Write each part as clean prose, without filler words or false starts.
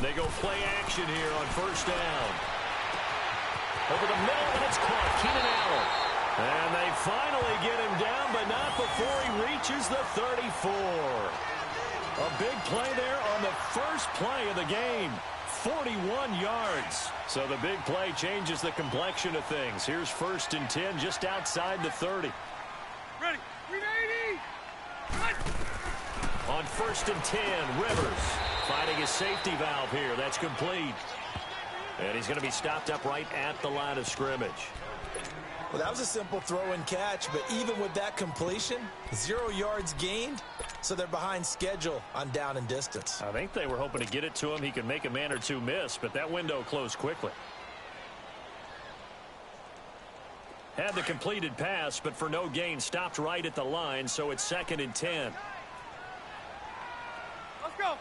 They go play action here on first down. Over the middle, and it's caught. Keenan Allen. And they finally get him down, but not before he reaches the 34. A big play there on the first play of the game. 41 yards. So the big play changes the complexion of things. Here's 1st and 10 just outside the 30. Ready. 380. On 1st and 10, Rivers finding his safety valve here. That's complete. And he's going to be stopped up right at the line of scrimmage. Well, that was a simple throw and catch, but even with that completion, 0 yards gained, so they're behind schedule on down and distance. I think they were hoping to get it to him. He could make a man or two miss, but that window closed quickly. Had the completed pass, but for no gain, stopped right at the line, so it's 2nd and 10. Let's go.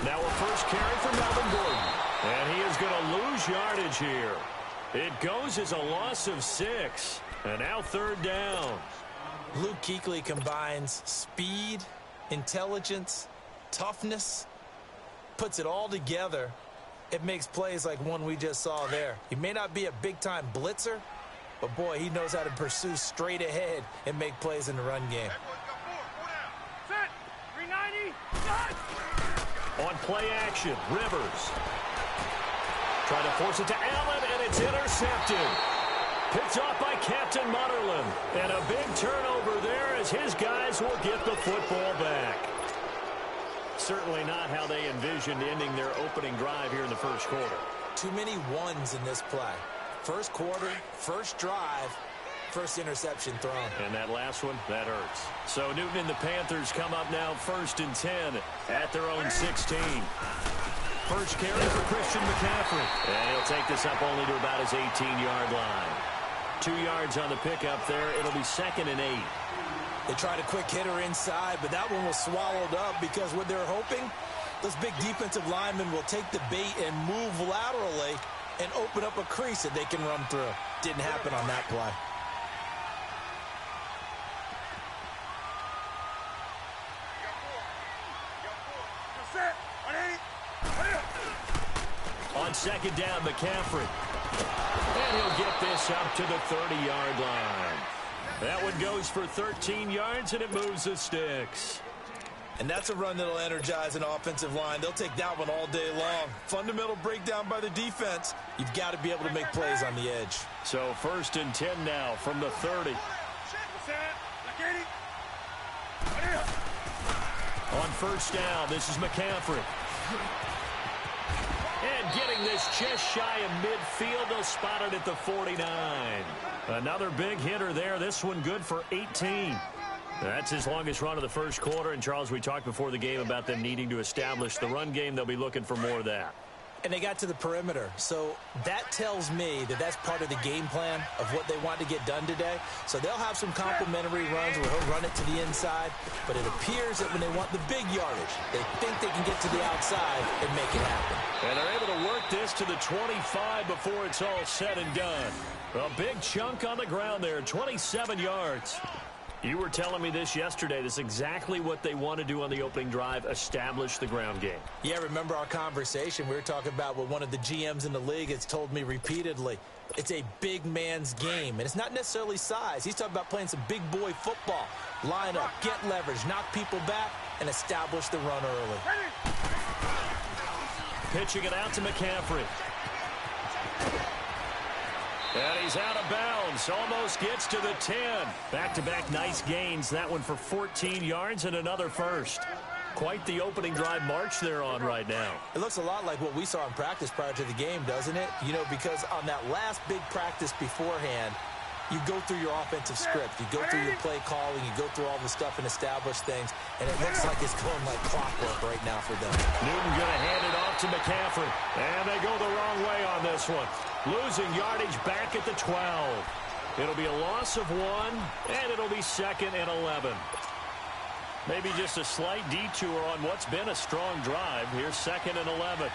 Now a first carry for Melvin Gordon. And he is going to lose yardage here. It goes as a loss of 6. And now 3rd down. Luke Kuechly combines speed, intelligence, toughness, puts it all together. It makes plays like one we just saw there. He may not be a big-time blitzer, but, boy, he knows how to pursue straight ahead and make plays in the run game. Set. 390. On play action, Rivers. Trying to force it to Allen, and it's intercepted. Picked off by Captain Mutterland. And a big turnover there as his guys will get the football back. Certainly not how they envisioned ending their opening drive here in the first quarter. Too many ones in this play. First quarter, first drive, first interception thrown. And that last one, that hurts. So Newton and the Panthers come up now 1st and 10 at their own 16. First carry for Christian McCaffrey. And he'll take this up only to about his 18-yard line. 2 yards on the pickup there. It'll be 2nd and 8. They tried a quick hitter inside, but that one was swallowed up because what they're hoping, those big defensive linemen will take the bait and move laterally and open up a crease that they can run through. Didn't happen on that play. On 2nd down, McCaffrey. And he'll get this up to the 30-yard line. That one goes for 13 yards, and it moves the sticks. And that's a run that'll energize an offensive line. They'll take that one all day long. Fundamental breakdown by the defense. You've got to be able to make plays on the edge. So 1st and 10 now from the 30. On 1st down, this is McCaffrey. And getting this just shy of midfield, they'll spot it at the 49. Another big hitter there. This one good for 18. That's his longest run of the first quarter. And, Charles, we talked before the game about them needing to establish the run game. They'll be looking for more of that. And they got to the perimeter. So that tells me that that's part of the game plan of what they want to get done today. So they'll have some complementary runs where he'll run it to the inside. But it appears that when they want the big yardage, they think they can get to the outside and make it happen. And they're able to work this to the 25 before it's all said and done. A big chunk on the ground there, 27 yards. You were telling me this yesterday. This is exactly what they want to do on the opening drive, establish the ground game. Yeah, remember our conversation? We were talking about what one of the GMs in the league has told me repeatedly. It's a big man's game, and it's not necessarily size. He's talking about playing some big boy football. Line up, get leverage, knock people back, and establish the run early. Pitching it out to McCaffrey. And he's out of bounds. Almost gets to the 10. Back-to-back nice gains. That one for 14 yards and another first. Quite the opening drive march they're on right now. It looks a lot like what we saw in practice prior to the game, doesn't it? You know, because on that last big practice beforehand, you go through your offensive script. You go through your play calling. You go through all the stuff and establish things. And it looks like it's going like clockwork right now for them. Newton going to hand it off to McCaffrey. And they go the wrong way on this one. Losing yardage back at the 12. It'll be a loss of 1, and it'll be 2nd and 11. Maybe just a slight detour on what's been a strong drive. Here's 2nd and 11.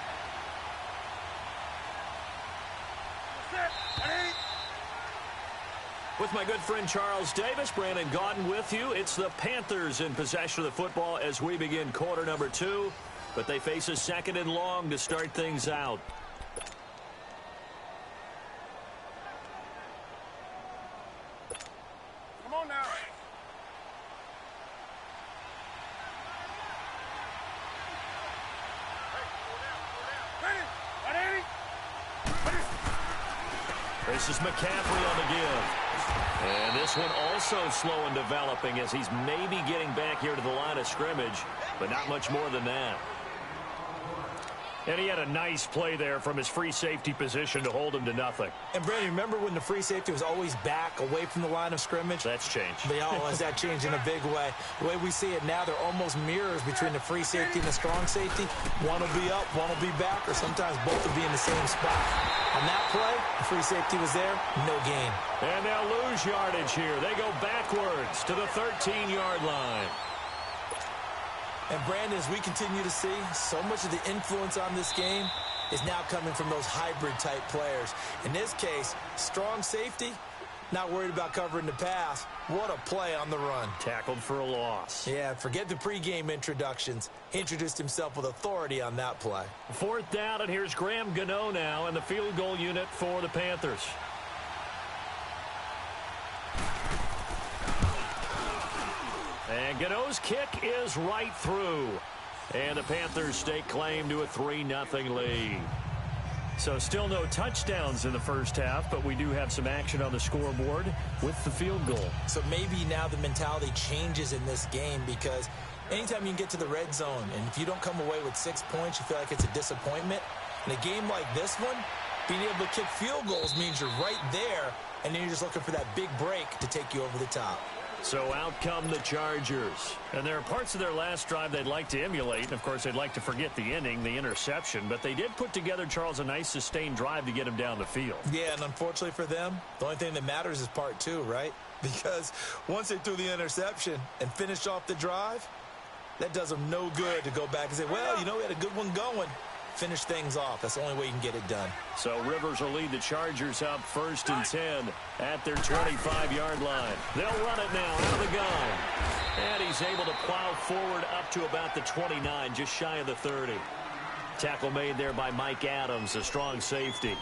With my good friend Charles Davis, Brandon Gaudin with you. It's the Panthers in possession of the football as we begin quarter number 2. But they face a second and long to start things out. Come on now. This is McCaffrey on the give. And this one also slow in developing as he's maybe getting back here to the line of scrimmage, but not much more than that. And he had a nice play there from his free safety position to hold him to nothing. And, Brandon, remember when the free safety was always back away from the line of scrimmage? That's changed. But, has that changed in a big way? The way we see it now, they're almost mirrors between the free safety and the strong safety. One will be up, one will be back, or sometimes both will be in the same spot. On that play, the free safety was there, no gain. And they'll lose yardage here. They go backwards to the 13-yard line. And, Brandon, as we continue to see, so much of the influence on this game is now coming from those hybrid-type players. In this case, strong safety, not worried about covering the pass. What a play on the run. Tackled for a loss. Yeah, forget the pregame introductions. He introduced himself with authority on that play. 4th down, and here's Graham Gano now in the field goal unit for the Panthers. And Gano's kick is right through. And the Panthers stake claim to a 3-0 lead. So still no touchdowns in the first half, but we do have some action on the scoreboard with the field goal. So maybe now the mentality changes in this game because anytime you can get to the red zone, and if you don't come away with 6 points, you feel like it's a disappointment. In a game like this one, being able to kick field goals means you're right there, and then you're just looking for that big break to take you over the top. So out come the Chargers. And there are parts of their last drive they'd like to emulate. And, of course, they'd like to forget the inning, the interception. But they did put together, Charles, a nice sustained drive to get him down the field. Yeah, and unfortunately for them, the only thing that matters is part 2, right? Because once they threw the interception and finished off the drive, that does them no good to go back and say, well, we had a good one going. Finish things off. That's the only way you can get it done. So Rivers will lead the Chargers up 1st and 10 at their 25-yard line. They'll run it now out of the gun. And he's able to plow forward up to about the 29, just shy of the 30. Tackle made there by Mike Adams, a strong safety.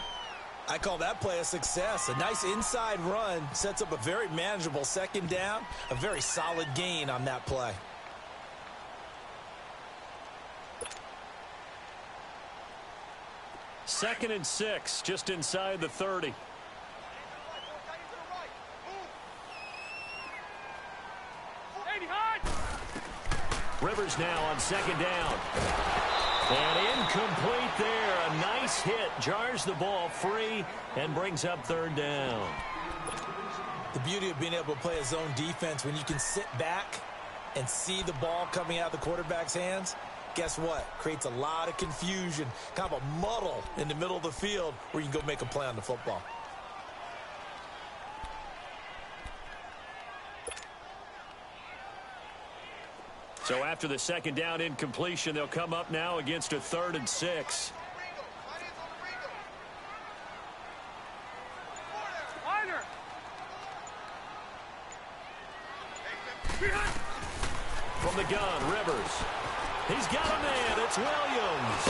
I call that play a success. A nice inside run sets up a very manageable 2nd down, a very solid gain on that play. Second and 6, just inside the 30. Rivers now on 2nd down. And incomplete there. A nice hit. Jars the ball free and brings up 3rd down. The beauty of being able to play a zone defense when you can sit back and see the ball coming out of the quarterback's hands, guess what? Creates a lot of confusion, kind of a muddle in the middle of the field where you can go make a play on the football. So after the 2nd down incompletion, they'll come up now against a 3rd and 6. From the gun, Rivers. He's got a man. It's Williams.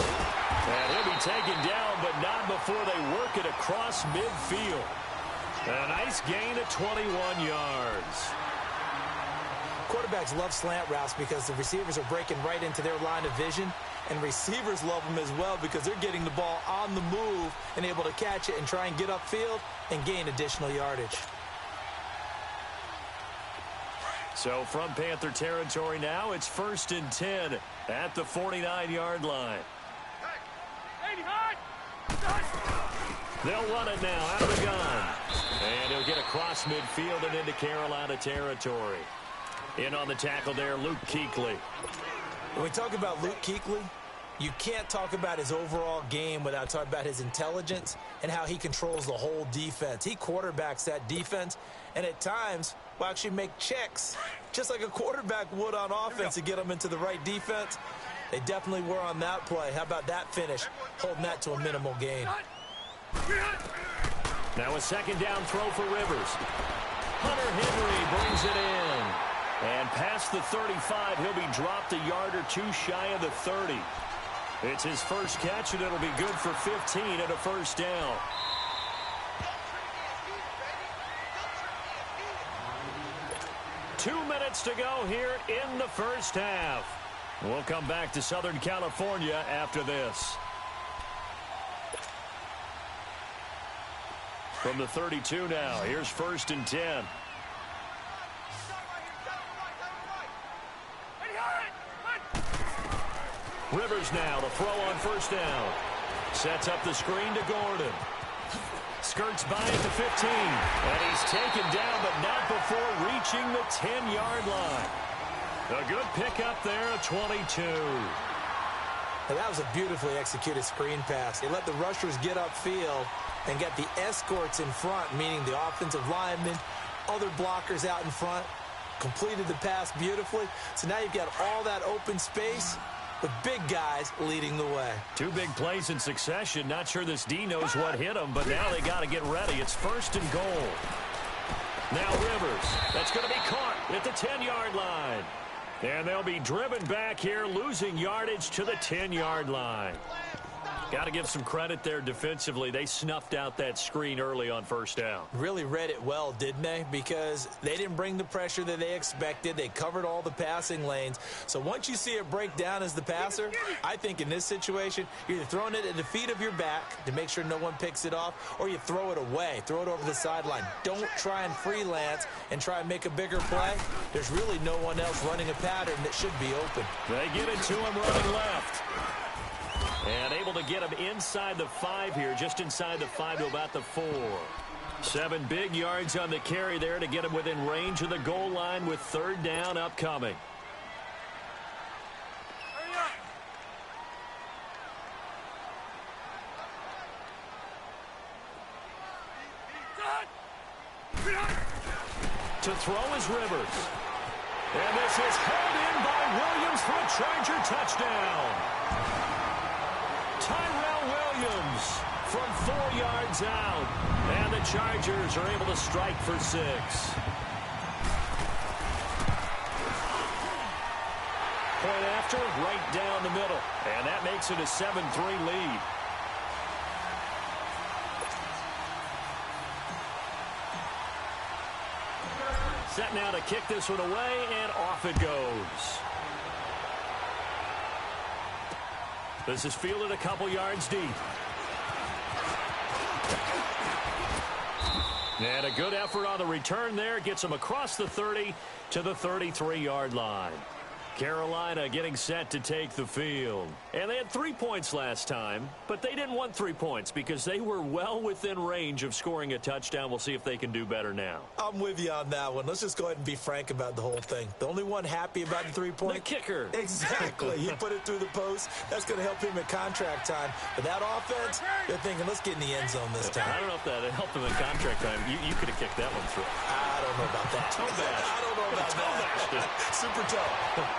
And he'll be taken down, but not before they work it across midfield. A nice gain of 21 yards. Quarterbacks love slant routes because the receivers are breaking right into their line of vision, and receivers love them as well because they're getting the ball on the move and able to catch it and try and get upfield and gain additional yardage. So from Panther territory now, it's 1st and 10 at the 49-yard line. They'll run it now out of the gun. And he'll get across midfield and into Carolina territory. In on the tackle there, Luke Kuechly. When we talk about Luke Kuechly, you can't talk about his overall game without talking about his intelligence and how he controls the whole defense. He quarterbacks that defense, and at times will actually make checks, just like a quarterback would on offense to get them into the right defense. They definitely were on that play. How about that finish, holding that to a minimal gain. Now a 2nd down throw for Rivers. Hunter Henry brings it in. And past the 35, he'll be dropped a yard or two shy of the 30. It's his first catch, and it'll be good for 15 and a first down. Two minutes to go here in the first half. We'll come back to Southern California after this. From the 32 now, here's 1st and 10. Rivers now to throw on 1st down. Sets up the screen to Gordon. Skirts by at the 15. And he's taken down, but not before reaching the 10-yard line. A good pickup there at 22. Now, that was a beautifully executed screen pass. They let the rushers get upfield and get the escorts in front, meaning the offensive linemen, other blockers out in front, completed the pass beautifully. So now you've got all that open space with big guys leading the way. Two big plays in succession. Not sure this D knows what hit him, but now they got to get ready. It's 1st and goal. Now Rivers. That's going to be caught at the 10-yard line. And they'll be driven back here, losing yardage to the 10-yard line. Got to give some credit there defensively. They snuffed out that screen early on 1st down. Really read it well, didn't they? Because they didn't bring the pressure that they expected. They covered all the passing lanes. So once you see it break down as the passer, I think in this situation, you're either throwing it at the feet of your back to make sure no one picks it off, or you throw it away, throw it over the sideline. Don't try and freelance and try and make a bigger play. There's really no one else running a pattern that should be open. They get it to him running left. And able to get him inside the 5 here, just inside the 5 to about the 4. 7 big yards on the carry there to get him within range of the goal line with 3rd down upcoming. To throw is Rivers. And this is held in by Williams for a Charger touchdown. Tyrell Williams from 4 yards out. And the Chargers are able to strike for 6. Point after, right down the middle. And that makes it a 7-3 lead. Set now to kick this one away, and off it goes. This is fielded a couple yards deep. And a good effort on the return there. Gets him across the 30 to the 33-yard line. Carolina getting set to take the field. And they had 3 points last time, but they didn't want 3 points because they were well within range of scoring a touchdown. We'll see if they can do better now. I'm with you on that one. Let's just go ahead and be frank about the whole thing. The only one happy about the 3-point? The kicker. Exactly. He put it through the post. That's going to help him at contract time. But that offense, they're thinking, let's get in the end zone this time. I don't know if that helped him at contract time. You could have kicked that one through. I don't know about that. Toe bash. I don't know about that. Super toe.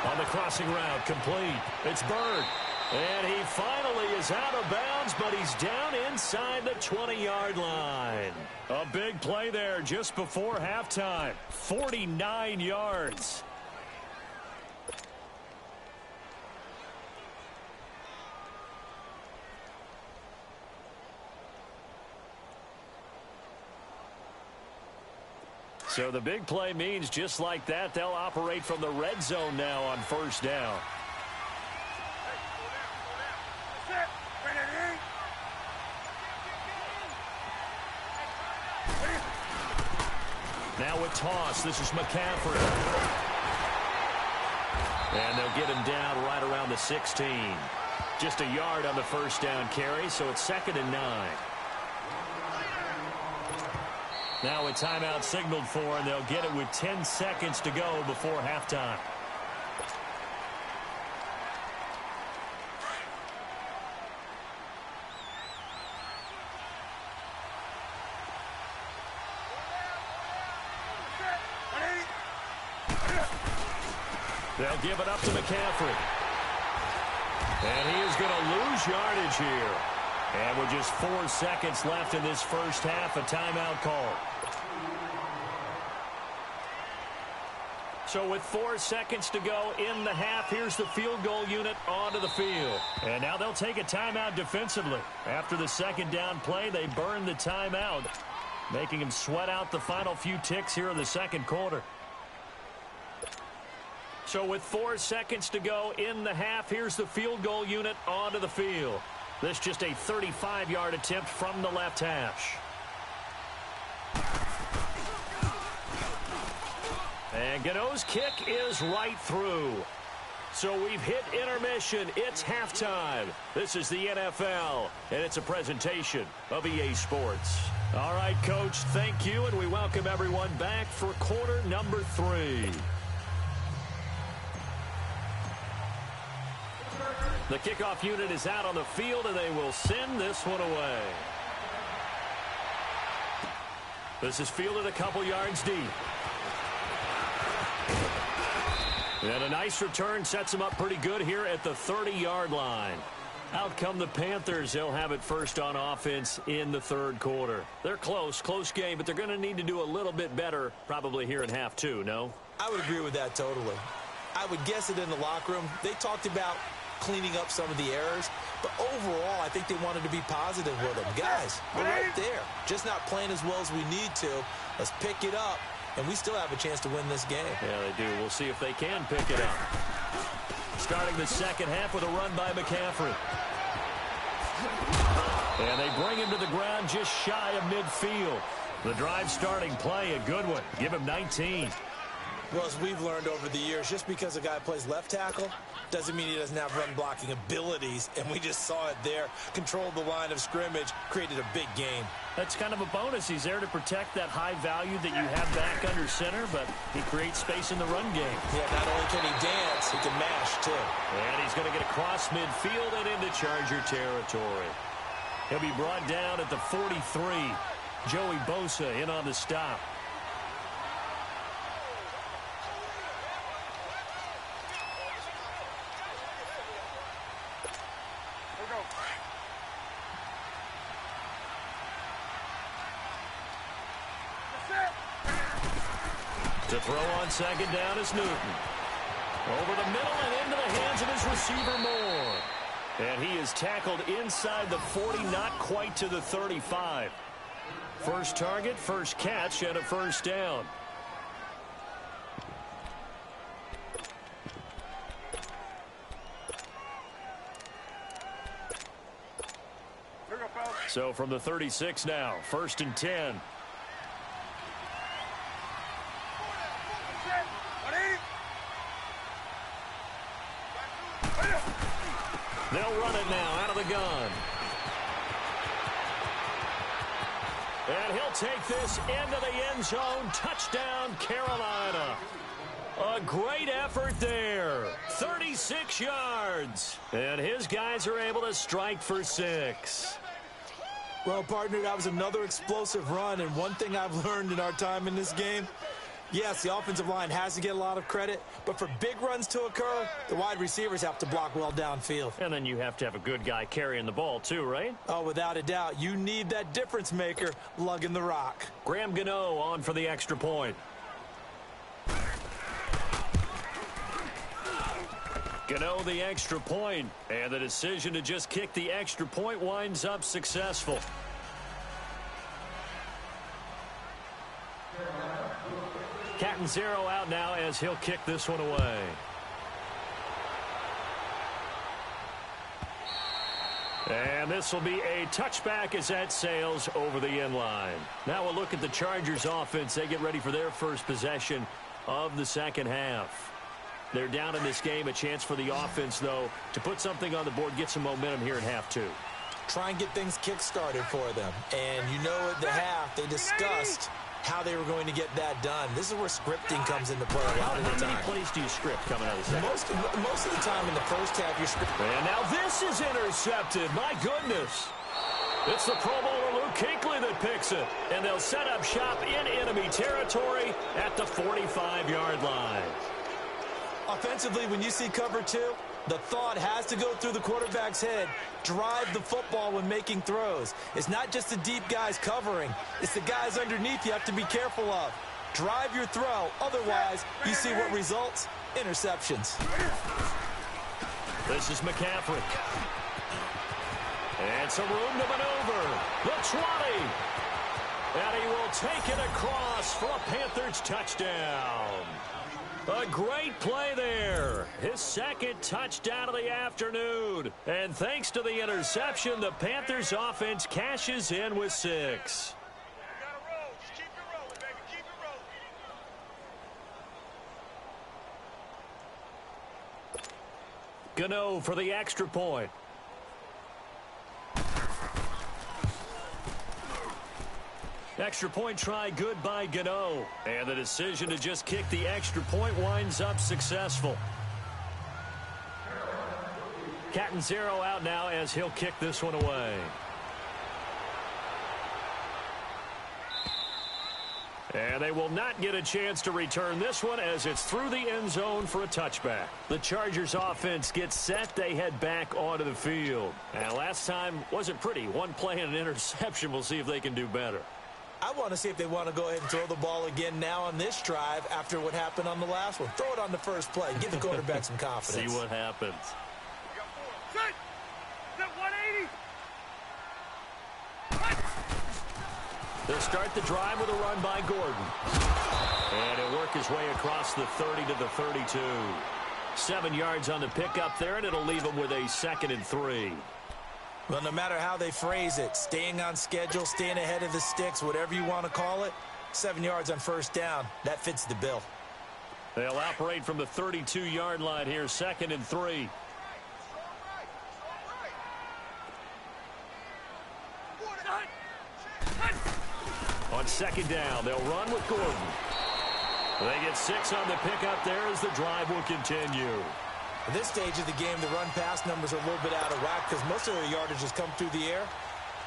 On the crossing route, complete. It's Bird. And he finally is out of bounds, but he's down inside the 20-yard line. A big play there just before halftime. 49 yards. So the big play means just like that, they'll operate from the red zone now on 1st down. Now with toss, this is McCaffrey. And they'll get him down right around the 16. Just a yard on the 1st down carry, so it's 2nd and 9. Now a timeout signaled for, and they'll get it with 10 seconds to go before halftime. They'll give it up to McCaffrey. And he is going to lose yardage here. And with just 4 seconds left in this first half, a timeout call. So with 4 seconds to go in the half, here's the field goal unit onto the field. And now they'll take a timeout defensively. After the second down play, they burn the timeout, making them sweat out the final few ticks here in the second quarter. So with 4 seconds to go in the half, here's the field goal unit onto the field. This just a 35-yard attempt from the left hash. And Gano's kick is right through. So we've hit intermission. It's halftime. This is the NFL, and it's a presentation of EA Sports. All right, Coach, thank you, and we welcome everyone back for quarter number 3. The kickoff unit is out on the field, and they will send this one away. This is fielded a couple yards deep. And a nice return sets them up pretty good here at the 30-yard line. Out come the Panthers. They'll have it first on offense in the third quarter. They're close game, but they're going to need to do a little bit better probably here in half 2, no? I would agree with that totally. I would guess it in the locker room. They talked about cleaning up some of the errors, but overall, I think they wanted to be positive with them. Guys, we're right there. Just not playing as well as we need to. Let's pick it up. And we still have a chance to win this game. Yeah, they do. We'll see if they can pick it up. Starting the second half with a run by McCaffrey. And they bring him to the ground just shy of midfield. The drive starting play, a good one. Give him 19. Well, as we've learned over the years, just because a guy plays left tackle doesn't mean he doesn't have run-blocking abilities, and we just saw it there. Controlled the line of scrimmage, created a big game. That's kind of a bonus. He's there to protect that high value that you have back under center, but he creates space in the run game. Yeah, not only can he dance, he can mash, too. And he's going to get across midfield and into Charger territory. He'll be brought down at the 43. Joey Bosa in on the stop. To throw on second down is Newton. Over the middle and into the hands of his receiver Moore. And he is tackled inside the 40, not quite to the 35. First target, first catch, and a first down. So from the 36 now, 1st and 10. They'll run it now out of the gun. And he'll take this into the end zone. Touchdown, Carolina. A great effort there. 36 yards. And his guys are able to strike for 6. Well, partner, that was another explosive run. And one thing I've learned in our time in this game, yes, the offensive line has to get a lot of credit, but for big runs to occur, the wide receivers have to block well downfield. And then you have to have a good guy carrying the ball too, right? Oh, without a doubt. You need that difference maker lugging the rock. Graham Gano on for the extra point. Gano the extra point, and the decision to just kick the extra point winds up successful. Catanzaro out now as he'll kick this one away. And this will be a touchback as that sails over the end line. Now we'll look at the Chargers offense. They get ready for their first possession of the second half. They're down in this game. A chance for the offense, though, to put something on the board, get some momentum here in half 2. Try and get things kick-started for them. And you know at the half, they discussed how they were going to get that done. This is where scripting comes into play a lot of the time. How many plays do you script coming out of the second? Most of the time in the first half, you're scripting. And now this is intercepted. My goodness. It's the Pro Bowler Luke Kuechly that picks it. And they'll set up shop in enemy territory at the 45-yard line. Offensively, when you see cover 2, the thought has to go through the quarterback's head. Drive the football when making throws. It's not just the deep guys covering. It's the guys underneath you have to be careful of. Drive your throw. Otherwise, you see what results? Interceptions. This is McCaffrey. And some room to maneuver. The 20. And he will take it across for a Panthers touchdown. A great play there. His second touchdown of the afternoon. And thanks to the interception, the Panthers offense cashes in with 6. Gano for the extra point. Extra point try good by Gano. And the decision to just kick the extra point winds up successful. Catanzaro out now as he'll kick this one away. And they will not get a chance to return this one as it's through the end zone for a touchback. The Chargers offense gets set. They head back onto the field. And last time wasn't pretty. One play and an interception. We'll see if they can do better. I want to see if they want to go ahead and throw the ball again now on this drive after what happened on the last one. Throw it on the first play. Give the quarterback some confidence. See what happens. Set! Set 180! They'll start the drive with a run by Gordon. And he'll work his way across the 30 to the 32. 7 yards on the pickup there, and it'll leave him with a 2nd and 3. Well, no matter how they phrase it, staying on schedule, staying ahead of the sticks, whatever you want to call it, 7 yards on first down, that fits the bill. They'll operate from the 32-yard line here, 2nd and 3. On 2nd down, they'll run with Gordon. They get 6 on the pickup there as the drive will continue. At this stage of the game, the run-pass numbers are a little bit out of whack because most of their yardage has come through the air.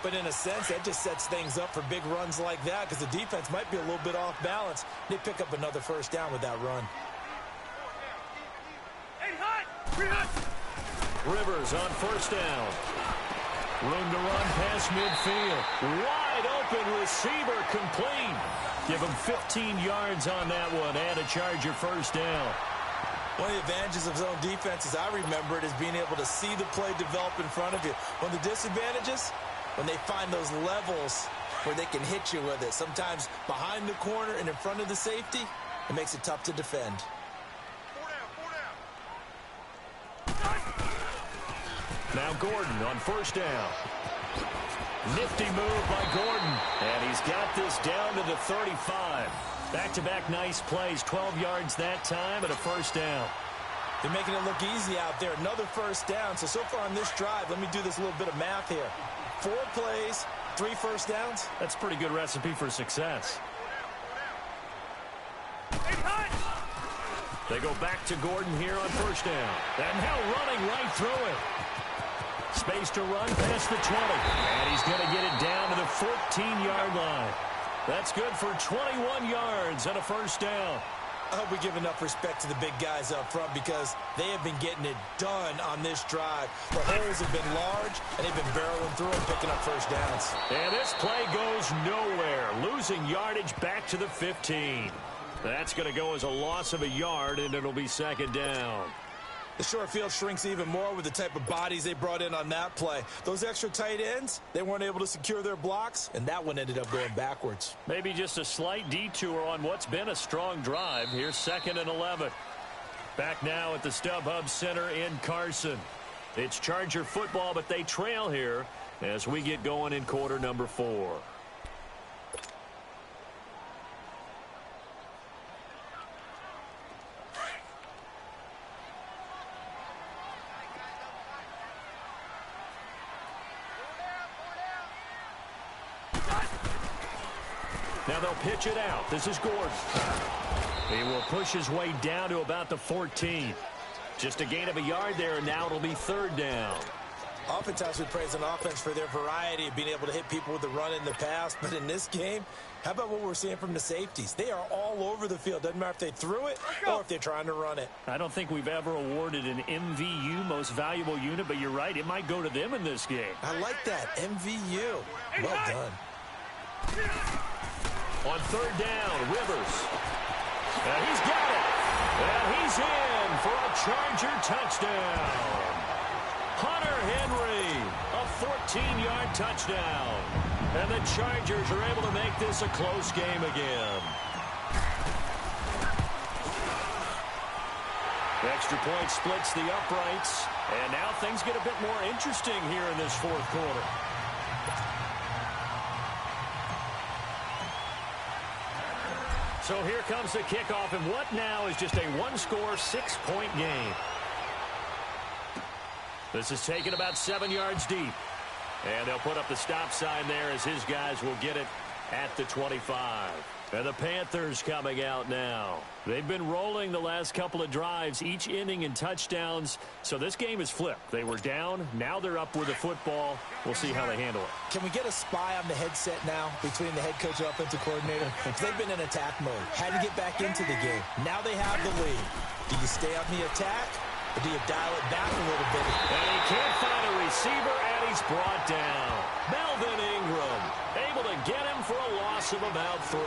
But in a sense, that just sets things up for big runs like that because the defense might be a little bit off balance. They pick up another first down with that run. Rivers on first down. Room to run past midfield. Wide open receiver complete. Give him 15 yards on that one and a Charger first down. One of the advantages of zone defense, as I remember it, is being able to see the play develop in front of you. One of the disadvantages, when they find those levels where they can hit you with it. Sometimes behind the corner and in front of the safety, it makes it tough to defend. Now Gordon on first down. Nifty move by Gordon. And he's got this down to the 35. Back-to-back nice plays. 12 yards that time and a first down. They're making it look easy out there. Another first down. So far on this drive, let me do this little bit of math here. 4 plays, 3 first downs. That's a pretty good recipe for success. They go back to Gordon here on first down. And now running right through it. Space to run past the 20. And he's going to get it down to the 14-yard line. That's good for 21 yards and a first down. I hope we give enough respect to the big guys up front because they have been getting it done on this drive. The holes have been large, and they've been barreling through and picking up first downs. And this play goes nowhere, losing yardage back to the 15. That's going to go as a loss of a yard, and it'll be second down. The short field shrinks even more with the type of bodies they brought in on that play. Those extra tight ends, they weren't able to secure their blocks, and that one ended up going backwards. Maybe just a slight detour on what's been a strong drive. Here's 2nd and 11. Back now at the StubHub Center in Carson. It's Charger football, but they trail here as we get going in quarter number 4. Now they'll pitch it out. This is Gordon. He will push his way down to about the 14. Just a gain of a yard there, and now it'll be third down. Oftentimes we praise an offense for their variety of being able to hit people with the run in the pass. But in this game, how about what we're seeing from the safeties? They are all over the field. Doesn't matter if they threw it or if they're trying to run it. I don't think we've ever awarded an MVU, most valuable unit, but you're right. It might go to them in this game. I like that. MVU. Well done. On third down, Rivers. And he's got it. And he's in for a Charger touchdown. Hunter Henry, a 14-yard touchdown. And the Chargers are able to make this a close game again. Extra point splits the uprights. And now things get a bit more interesting here in this fourth quarter. So here comes the kickoff, and what now is just a one-score, 6-point game. This is taken about 7 yards deep. And they'll put up the stop sign there as his guys will get it at the 25. And the Panthers coming out now. They've been rolling the last couple of drives, each inning in touchdowns. So this game is flipped. They were down. Now they're up with the football. We'll see how they handle it. Can we get a spy on the headset now between the head coach and offensive coordinator? Because they've been in attack mode. Had to get back into the game. Now they have the lead. Do you stay on the attack, or do you dial it back a little bit? And he can't find a receiver, and he's brought down. Melvin Ingram able to get him for a loss of about 3.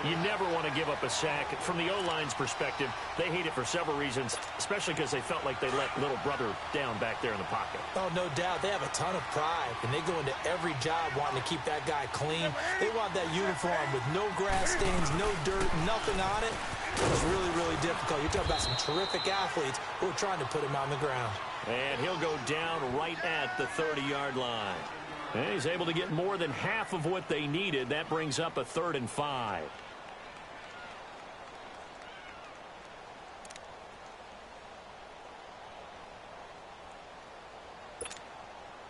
You never want to give up a sack. From the O-line's perspective, they hate it for several reasons, especially because they felt like they let little brother down back there in the pocket. Oh, no doubt. They have a ton of pride, and they go into every job wanting to keep that guy clean. They want that uniform with no grass stains, no dirt, nothing on it. It's really, really difficult. You're talking about some terrific athletes who are trying to put him on the ground. And he'll go down right at the 30-yard line. And he's able to get more than half of what they needed. That brings up a 3rd and 5.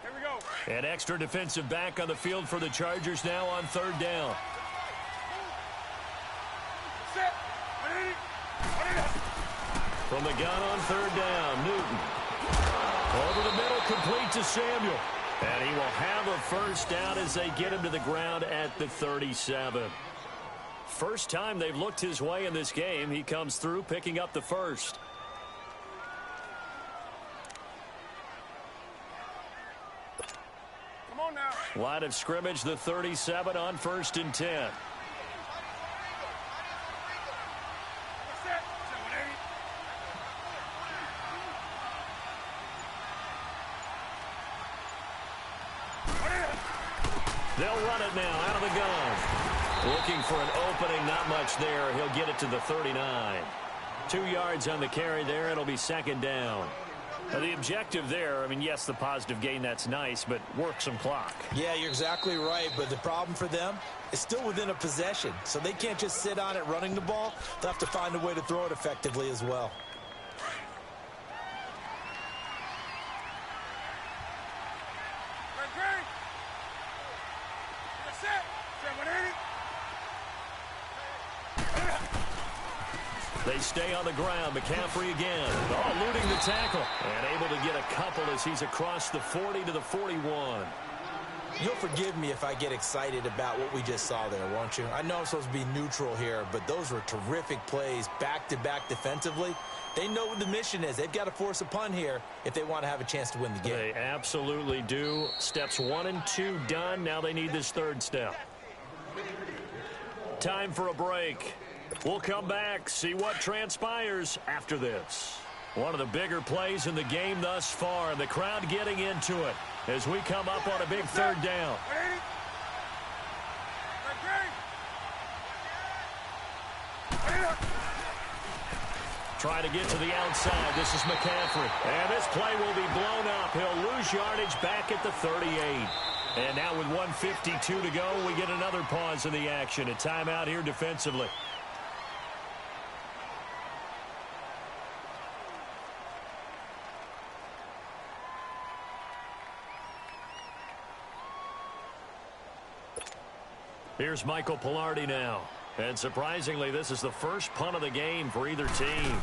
Here we go. An extra defensive back on the field for the Chargers now on 3rd down. Set. From the gun on 3rd down, Newton. Over the middle, complete to Samuel. And he will have a first down as they get him to the ground at the 37. First time they've looked his way in this game. He comes through, picking up the first. Come on now. Line of scrimmage, the 37 on 1st and 10. Set. Set 180. They'll run it now out of the gun. Looking for an opening, not much there. He'll get it to the 39. 2 yards on the carry there. It'll be 2nd down. Now the objective there, I mean, yes, the positive gain, that's nice, but work some clock. Yeah, you're exactly right, but the problem for them is still within a possession, so they can't just sit on it running the ball. They'll have to find a way to throw it effectively as well. They stay on the ground. McCaffrey again. Oh, eluding the tackle. And able to get a couple as he's across the 40 to the 41. You'll forgive me if I get excited about what we just saw there, won't you? I know I'm supposed to be neutral here, but those were terrific plays back-to-back defensively. They know what the mission is. They've got to force a punt here if they want to have a chance to win the game. They absolutely do. Steps 1 and 2 done. Now they need this 3rd step. Time for a break. We'll come back, see what transpires after this. One of the bigger plays in the game thus far, and the crowd getting into it as we come up on a big 3rd down. Trying to get to the outside. This is McCaffrey. And this play will be blown up. He'll lose yardage back at the 38. And now with 1:52 to go, we get another pause in the action. A timeout here defensively. Here's Michael Pilardi now. And surprisingly, this is the first punt of the game for either team.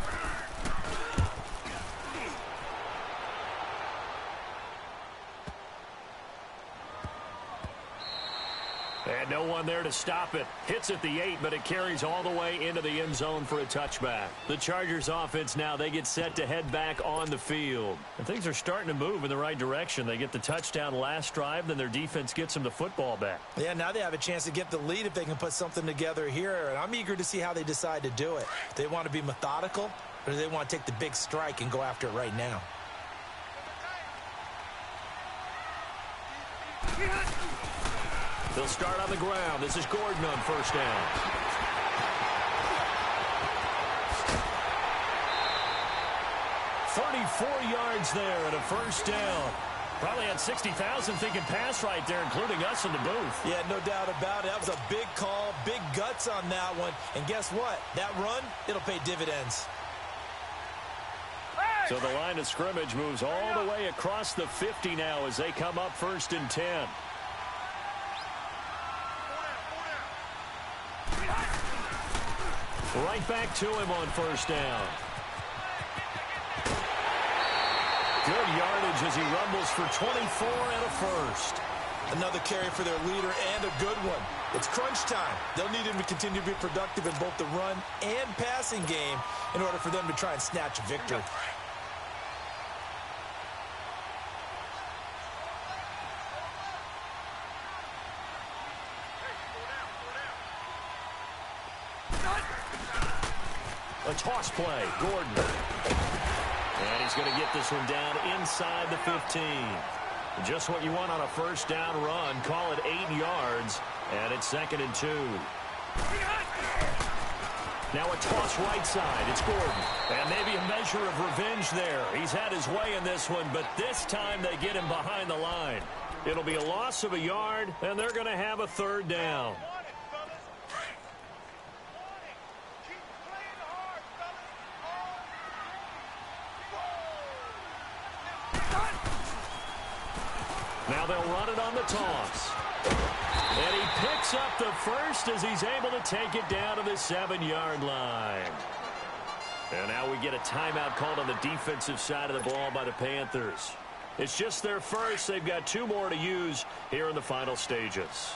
And no one there to stop it. Hits at the 8, but it carries all the way into the end zone for a touchback. The Chargers offense now, they get set to head back on the field. And things are starting to move in the right direction. They get the touchdown last drive, then their defense gets them the football back. Yeah, now they have a chance to get the lead if they can put something together here. And I'm eager to see how they decide to do it. Do they want to be methodical, or do they want to take the big strike and go after it right now? They'll start on the ground. This is Gordon on first down. "34 yards there at a first down." Probably had 60,000 thinking pass right there, including us in the booth. Yeah, no doubt about it. That was a big call, big guts on that one. And guess what? That run, it'll pay dividends. So the line of scrimmage moves all the way across the 50 now as they come up 1st and 10. Right back to him on first down. Good yardage as he rumbles for 24 and a first. Another carry for their leader and a good one. It's crunch time. They'll need him to continue to be productive in both the run and passing game in order for them to try and snatch a victory. A toss play, Gordon. And he's going to get this one down inside the 15. Just what you want on a first down run. Call it 8 yards, and it's 2nd and 2. Now a toss right side. It's Gordon. And maybe a measure of revenge there. He's had his way in this one, but this time they get him behind the line. It'll be a loss of a yard, and they're going to have a 3rd down. Now they'll run it on the toss. And he picks up the first as he's able to take it down to the 7-yard line. And now we get a timeout called on the defensive side of the ball by the Panthers. It's just their first. They've got 2 more to use here in the final stages.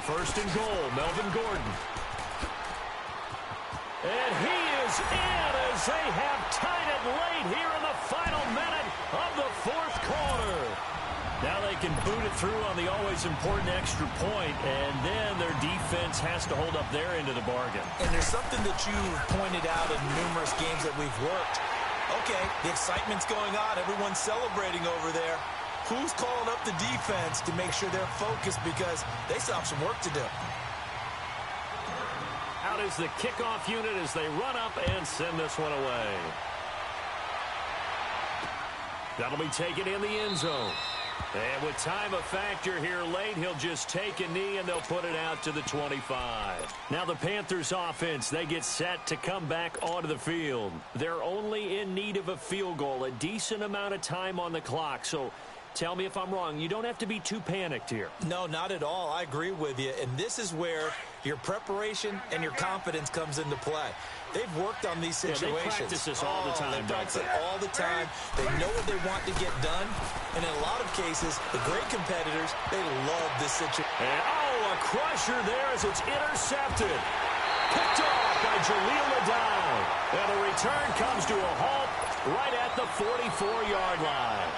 First and goal, Melvin Gordon. And he is in as they have tied it late here in the final minute of the 4th quarter. Now they can boot it through on the always important extra point, and then their defense has to hold up their end of the bargain. And there's something that you've pointed out in numerous games that we've worked. Okay, the excitement's going on. Everyone's celebrating over there. Who's calling up the defense to make sure they're focused because they still have some work to do? Out is the kickoff unit as they run up and send this one away. That'll be taken in the end zone. And with time a factor here late, he'll just take a knee and they'll put it out to the 25. Now the Panthers offense, they get set to come back onto the field. They're only in need of a field goal, a decent amount of time on the clock. So tell me if I'm wrong. You don't have to be too panicked here. No, not at all. I agree with you. And this is where your preparation and your confidence comes into play. They've worked on these situations. Yeah, they practice this all the time. They practice it all the time. They know what they want to get done. And in a lot of cases, the great competitors, they love this situation. And, a crusher there as it's intercepted. Picked off by Jaleel Ladau. And the return comes to a halt right at the 44-yard line.